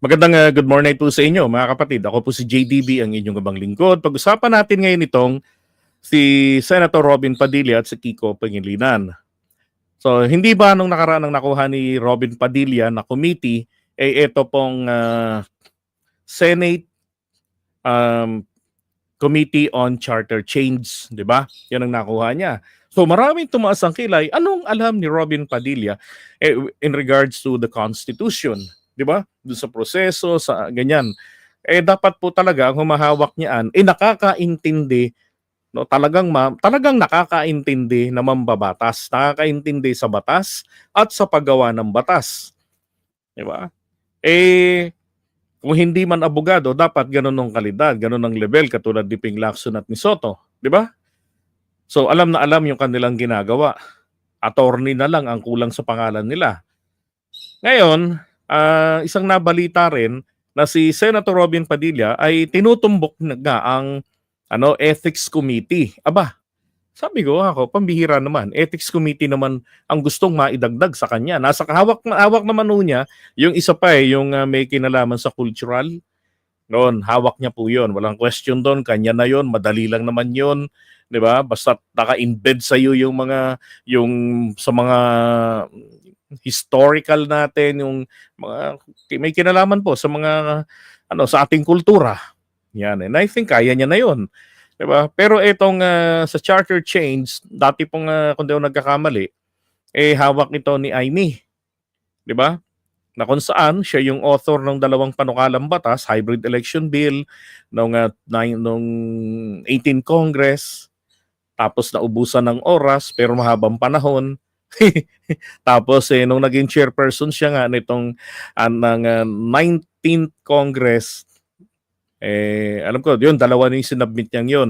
Magandang good morning po sa inyo mga kapatid. Ako po si JDB, ang inyong gabang lingkod. Pag-usapan natin ngayon itong si Senator Robin Padilla at si Kiko Pangilinan. So hindi ba nung nakaraan ang nakuha ni Robin Padilla na committee, ito pong Senate um, Committee on Charter Change, di ba? Yan ang nakuha niya. So maraming tumaas ang kilay. Anong alam ni Robin Padilla in regards to the Constitution? Di ba? Doon sa proseso, sa ganyan. Dapat po talaga ang humahawak niyan, nakakaintindi, no? Talagang nakakaintindi na mambabatas, nakakaintindi sa batas at sa paggawa ng batas. Di ba? Kung hindi man abogado, dapat ganun ng kalidad, ganun ng level, katulad ni Ping Lacson at ni Soto. Di ba? So alam na alam yung kanilang ginagawa. Attorney na lang ang kulang sa pangalan nila. Ngayon, isang nabalita rin na si Senator Robin Padilla ay tinutumbok na ang Ethics Committee. Aba, sabi ko ako, pambihira naman. Ethics Committee naman ang gustong maidagdag sa kanya. Nasa hawak naman niya yung isa pa yung may kinalaman sa cultural. Noon, hawak niya po yun. Walang question doon. Kanya na yun. Madali lang naman yun. 'Di ba? Basta naka-embed sa iyo yung sa mga historical natin, yung mga may kinalaman po sa mga sa ating kultura. Yan. And I think kaya niya na yun. 'Di ba? Pero itong sa charter change, dati pong kung di ako nagkakamali, hawak ito ni Amy. 'Di ba? Na kung saan siya yung author ng dalawang panukalang batas, hybrid election bill nung 18 Congress, tapos naubusan ng oras pero mahabang panahon. Tapos nung naging chairperson siya nga nitong ng 19th Congress, alam ko yun, dalawa na yung sinubmit niyang yun,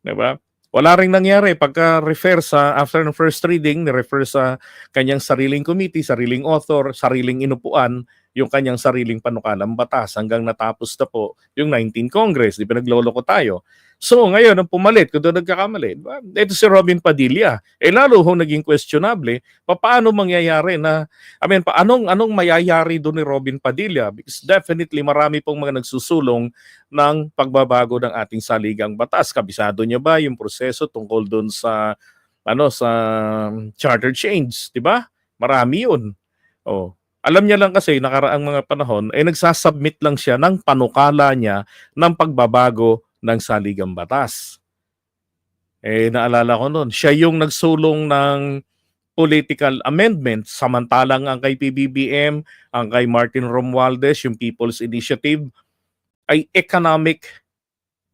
'di ba? Wala ring nangyari pagka-refer after ng first reading, ni-refer sa kanyang sariling committee, sariling author, sariling inupuan, yung kanyang sariling panukalang batas hanggang natapos na po yung 19 Congress. Di ba nagloloko tayo? So ngayon, ang pumalit, kung doon nagkakamali, ito si Robin Padilla. Lalo ho naging questionable, paano mangyayari na, anong mayayari doon ni Robin Padilla? Because definitely marami pong mga nagsusulong ng pagbabago ng ating saligang batas. Kabisado niya ba yung proseso tungkol doon sa sa charter change, 'di ba? Marami 'yun. Oh. Alam niya lang kasi nakaraang mga panahon nagsasubmit lang siya ng panukala niya ng pagbabago ng saligang batas. Naalala ko noon, siya yung nagsulong ng political amendment, samantalang ang kay PBBM, ang kay Martin Romualdez, yung People's Initiative, ay economic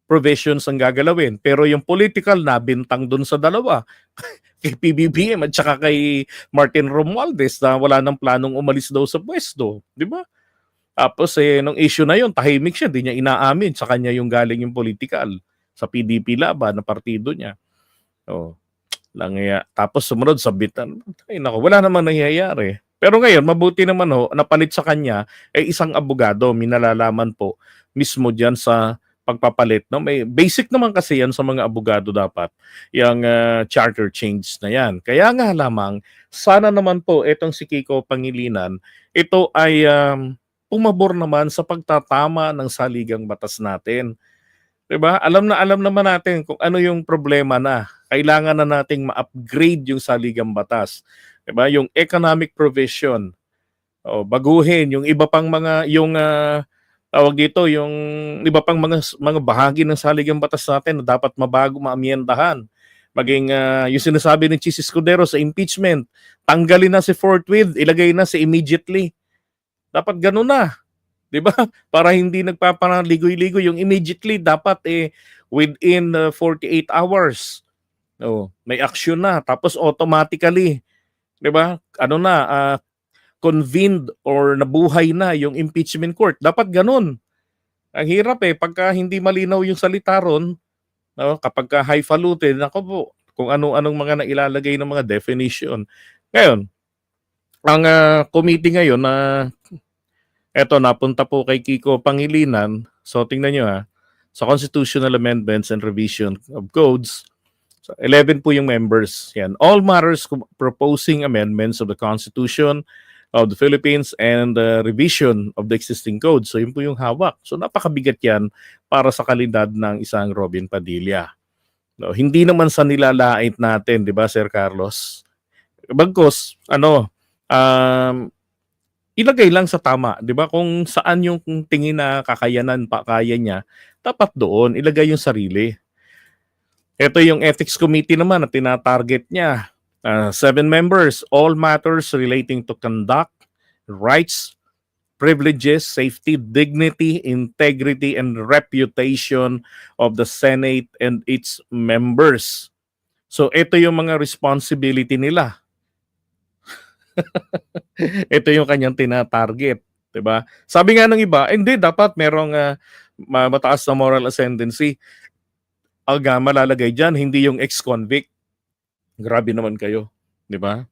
provisions ang gagalawin. Pero yung political na bintang dun sa dalawa, kay PBBM at saka kay Martin Romualdez na wala nang planong umalis daw sa pwesto. Di ba? Tapos nung issue na yun, tahimik siya, di niya inaamin sa kanya yung galing yung political sa PDP laban na partido niya. Oh, tapos sumunod sabitan. Ay nako, wala namang nangyayari. Pero ngayon, mabuti naman napalit sa kanya isang abogado, minalalaman po mismo diyan sa pagpapalit, no? May basic naman kasi yan sa mga abogado dapat, yung charter change na yan. Kaya nga lamang, sana naman po itong si Kiko Pangilinan, ito ay pumabor naman sa pagtatama ng saligang batas natin. 'Di ba? Alam naman natin kung ano yung problema na. Kailangan na nating ma-upgrade yung saligang batas. 'Di ba? Yung economic provision. Baguhin yung iba pang mga tawag dito, yung iba pang mga bahagi ng saligang batas natin na dapat mabago, maamyendahan. Maging yung sinasabi ni Chis Escudero sa impeachment, tanggalin na si forthwith, ilagay na si immediately. Dapat ganun na. 'Di ba? Para hindi nagpapanaligoy-ligoy, yung immediately dapat within 48 hours. May action na tapos automatically, 'di ba? Convened or nabuhay na yung impeachment court. Dapat ganun. Ang hirap pagka hindi malinaw yung salita ron, no? Kapag highfalutin, ako po, kung ano-anong mga nailalagay ng mga definition. Ngayon, ang committee ngayon na eto napunta po kay Kiko Pangilinan. So tingnan nyo sa Constitutional Amendments and Revision of Codes, so 11 po yung members. Yan. All matters proposing amendments of the Constitution, of the Philippines and revision of the existing code. So yun po yung hawak. So napakabigat yan para sa kalidad ng isang Robin Padilla. No, hindi naman sa nilalait natin, 'di ba, Sir Carlos? Bagkus ilagay lang sa tama, 'di ba? Kung saan yung tingin na kakayanan pa kaya niya, dapat doon ilagay yung sarili. Ito yung ethics committee naman na tina-target niya. 7 members, all matters relating to conduct, rights, privileges, safety, dignity, integrity, and reputation of the Senate and its members. So ito yung mga responsibility nila. Ito yung kanyang tina-target, 'di ba? Sabi nga ng iba, hindi dapat merong mataas na moral ascendancy. Malalagay diyan hindi yung ex-convict. Grabe naman kayo, 'di ba?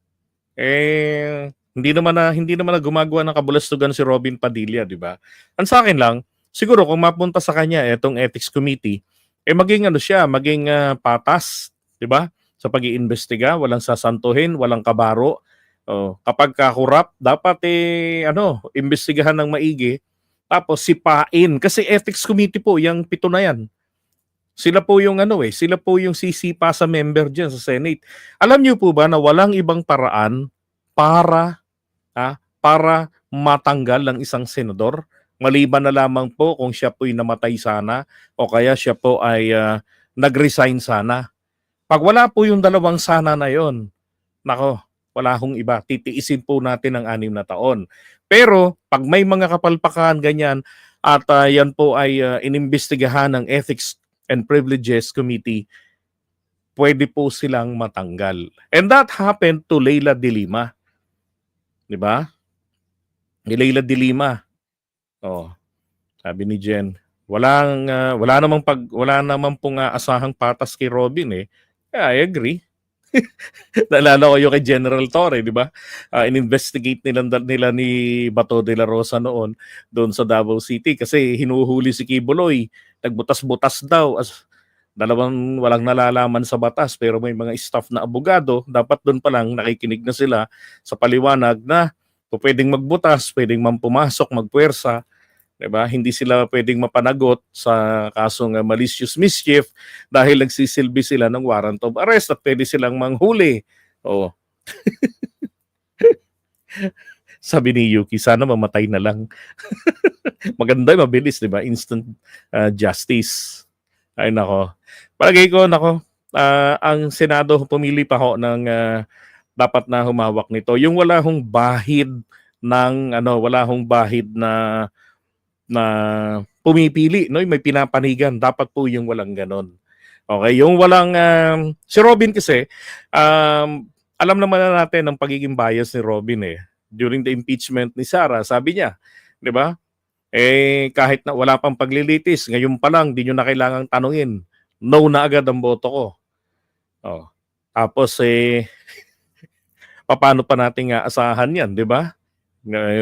Hindi naman na gumagawa ng kabulastugan si Robin Padilla, 'di ba? Ang sa akin lang, siguro kung mapunta sa kanya etong ethics committee, maging maging patas, 'di ba? Sa pag-iimbestiga, walang sasantuhin, walang kabaro. Oh, kapag ka-corrupt, dapat imbestigahan ng maigi tapos sipain kasi ethics committee po, yung 7 na 'yan. Sila po yung sila po yung sisipa sa member diyan sa Senate. Alam niyo po ba na walang ibang paraan para matanggal ang isang senador maliban na lamang po kung siya po'y namatay sana o kaya siya po ay nag-resign sana. Pag wala po yung dalawang sana na yon, nako, wala hong iba. Titiisin po natin ang 6 na taon. Pero pag may mga kapalpakan ganyan at yan po ay inimbestigahan ng Ethics and Privileges Committee, pwede po silang matanggal. And that happened to Leila de Lima. 'Di ba? Ni Leila de Lima. Oh, sabi ni Jen, wala namang pong asahang patas kay Robin eh. Yeah, I agree. Naalala ko yung kay General Torre, di ba? In-investigate nila ni Bato de la Rosa noon doon sa Davao City kasi hinuhuli si Kibuloy. Nagbutas-butas daw as dalawang walang nalalaman sa batas pero may mga staff na abogado, dapat doon pa lang nakikinig na sila sa paliwanag na pwedeng magbutas, pwedeng pumasok, magpuwersa, 'di ba? Hindi sila pwedeng mapanagot sa kasong malicious mischief dahil nagsisilbi sila ng warrant of arrest at pwede silang manghuli. Oh. Sabi ni Yuki, sana mamatay na lang. Maganda, mabilis, 'di ba? Instant justice. Ay nako. Palagay ko ang Senado pumili pa ho ng dapat na humawak nito. Yung wala hong bahid na pumipili, no? May pinapanigan, dapat po yung walang ganon. Okay, yung walang si Robin kasi alam naman na natin ang pagiging bias ni Robin eh. During the impeachment ni Sara, sabi niya, 'di ba? Kahit na wala pang paglilitis, ngayon pa lang di niyo na kailangang tanungin. No na agad ang boto ko. Oh. Tapos paano pa nating aasahan 'yan, 'di ba?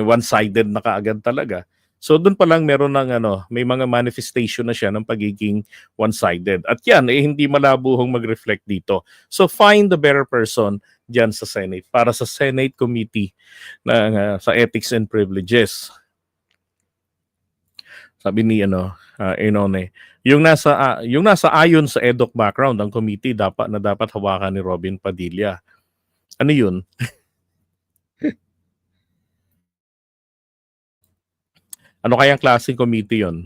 One-sided na kaagad talaga. So doon pa lang meron ng may mga manifestation na siya ng pagiging one-sided. At yan hindi malabuhong mag-reflect dito. So find the better person diyan sa Senate para sa Senate Committee na sa Ethics and Privileges. Sabi ni Enone, yung nasa ayon sa EDOC background ang committee dapat hawakan ni Robin Padilla. Ano 'yun? Ano kayang klaseng committee 'yon?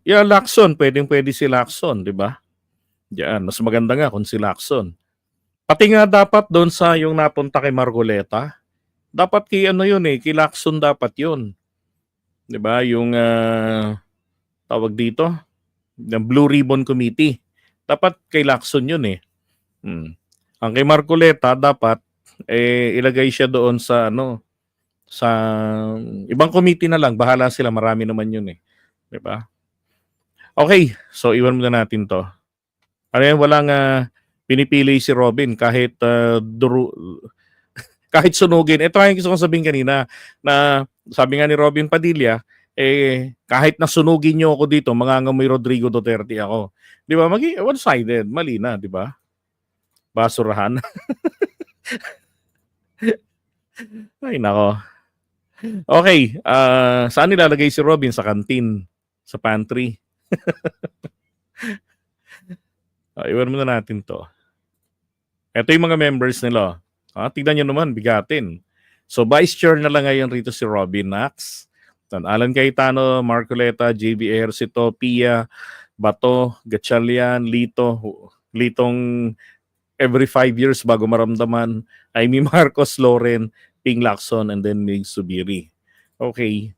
Lacson, pwede si Lacson, 'di ba? Diyan, mas maganda nga kung si Lacson. Pati nga dapat doon sa yung napunta kay Margoleta, dapat kay kay Lacson dapat 'yun. 'Di ba? Yung tawag dito, ng Blue Ribbon Committee. Dapat kay Lacson 'yun eh. Ang kay Marcoleta dapat ilagay siya doon sa sa ibang committee na lang, bahala sila, marami naman 'yun eh. 'Di ba? Okay, so iwan muna natin 'to. Ano yan, walang pinipili si Robin kahit kahit sunugin. Ito ang gusto kong sabihin kanina na sabi nga ni Robin Padilla, kahit nasunugin niyo ako dito, mangangamoy Rodrigo Duterte ako. 'Di ba? One-sided, mali na, 'di ba? Basurahan. Ay nako. Okay, saan nilalagay si Robin? Sa kantin, sa pantry. Iwan muna natin 'to. Eto yung mga members nila. Tignan niyo naman, bigatin. So, Vice Chair na lang ngayon rito si Robin Nax, Alan Cayetano, Marcoleta, JB Ejercito, Pia, Bato, Gatchalian, Litong every 5 years bago maramdaman, Amy Marcos, Loren, Ping Lacson, and then Mig Subiri. Okay.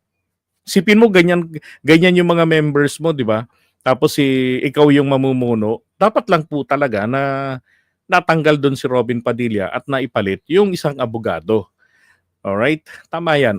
Sipin mo ganyan ganyan yung mga members mo, 'di ba? Tapos ikaw yung mamumuno. Dapat lang po talaga na natanggal doon si Robin Padilla at naipalit yung isang abogado. Alright? Tama 'yan.